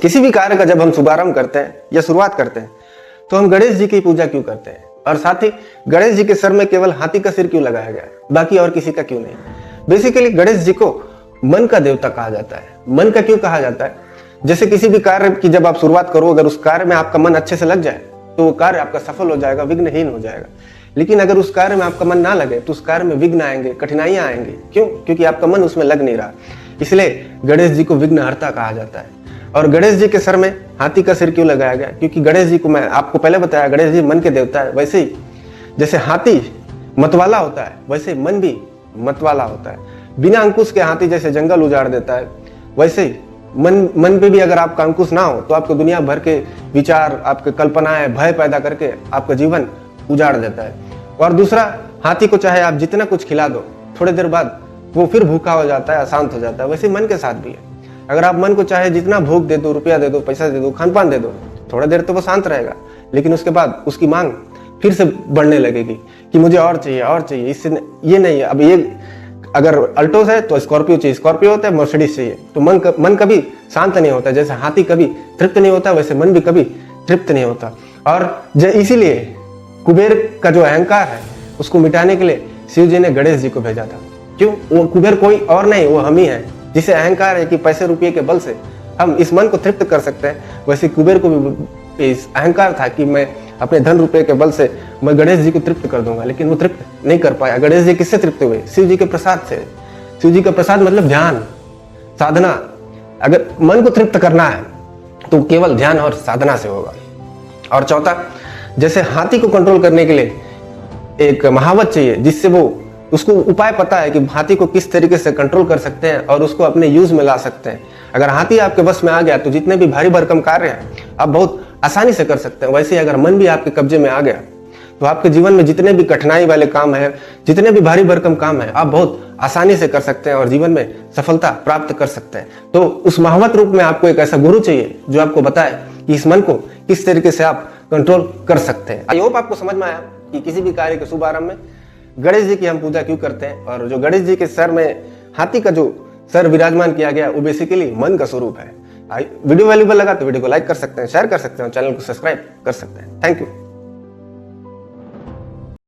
किसी भी कार्य का जब हम शुभारंभ करते हैं या शुरुआत करते हैं तो हम गणेश जी की पूजा क्यों करते हैं, और साथ ही गणेश जी के सर में केवल हाथी का सिर क्यों लगाया गया है, बाकी और किसी का क्यों नहीं। बेसिकली गणेश जी को मन का देवता कहा जाता है। मन का क्यों कहा जाता है? जैसे किसी भी कार्य की जब आप शुरुआत करो, अगर उस कार्य में आपका मन अच्छे से लग जाए तो वो कार्य आपका सफल हो जाएगा, विघ्नहीन हो जाएगा। लेकिन अगर उस कार्य में आपका मन ना लगे तो उस कार्य में विघ्न आएंगे, कठिनाइयां आएंगी। क्यों? क्योंकि आपका मन उसमें लग नहीं रहा। इसलिए गणेश जी को विघ्नहर्ता कहा जाता है। और गणेश जी के सर में हाथी का सिर क्यों लगाया गया? क्योंकि गणेश जी को, मैं आपको पहले बताया, गणेश जी मन के देवता है। वैसे ही जैसे हाथी मतवाला होता है वैसे मन भी मतवाला होता है। बिना अंकुश के हाथी जैसे जंगल उजाड़ देता है, वैसे ही मन पे भी अगर आपका अंकुश ना हो तो आपको दुनिया भर के विचार, आपके कल्पनाएं, भय पैदा करके आपका जीवन उजाड़ देता है। और दूसरा, हाथी को चाहे आप जितना कुछ खिला दो, थोड़ी देर बाद वो फिर भूखा हो जाता है, अशांत हो जाता है। वैसे मन के साथ भी है। अगर आप मन को चाहे जितना भूख दे दो, रुपया दे दो, पैसा दे दो, खान पान दे दो, थोड़ा देर तो वो शांत रहेगा, लेकिन उसके बाद उसकी मांग फिर से बढ़ने लगेगी कि मुझे और चाहिए, और चाहिए, इससे ये नहीं है। अब ये अगर अल्टोस है तो स्कॉर्पियो चाहिए, स्कॉर्पियो होता है मर्सिडीज चाहिए। तो मन कभी शांत नहीं होता। जैसे हाथी कभी तृप्त नहीं होता, वैसे मन भी कभी तृप्त नहीं होता। और इसीलिए कुबेर का जो अहंकार है उसको मिटाने के लिए शिव जी ने गणेश जी को भेजा था। क्यों? वो कुबेर कोई और नहीं, वो हम ही है, जिसे अहंकार है कि पैसे रुपये के बल से हम इस मन को तृप्त कर सकते हैं। वैसे कुबेर को भी इस अहंकार था कि मैं अपने धन रुपये के बल से मैं गणेश जी को तृप्त कर दूंगा, लेकिन वो तृप्त नहीं कर पाया। गणेश जी किससे तृप्त हुए? शिव जी के प्रसाद से। शिव जी का प्रसाद मतलब ध्यान, साधना। अगर मन को तृप्त करना है तो केवल ध्यान और साधना से होगा। और चौथा, जैसे हाथी को कंट्रोल करने के लिए एक महावत चाहिए, जिससे वो उसको उपाय पता है कि हाथी को किस तरीके से कंट्रोल कर सकते हैं और उसको अपने यूज में ला सकते हैं। अगर हाथी आपके बस में आ गया तो जितने भी भारी भरकम कार्य हैं आप बहुत आसानी से कर सकते हैं। वैसे ही अगर मन भी आपके कब्जे में आ गया तो आपके जीवन में जितने भी कठिनाई वाले काम है, जितने भी भारी भरकम काम है, आप बहुत आसानी से कर सकते हैं और जीवन में सफलता प्राप्त कर सकते हैं। तो उस महावत रूप में आपको एक ऐसा गुरु चाहिए जो आपको बताए कि इस मन को किस तरीके से आप कंट्रोल कर सकते हैं। आई होप आपको समझ में आया कि किसी भी कार्य के शुभारंभ में गणेश जी की हम पूजा क्यों करते हैं। और जो गणेश जी के सर में हाथी का जो सर विराजमान किया गया वो बेसिकली मन का स्वरूप है। वीडियो वैल्यूबल लगा तो वीडियो को लाइक कर सकते हैं, शेयर कर सकते हैं, चैनल को सब्सक्राइब कर सकते हैं। Thank you.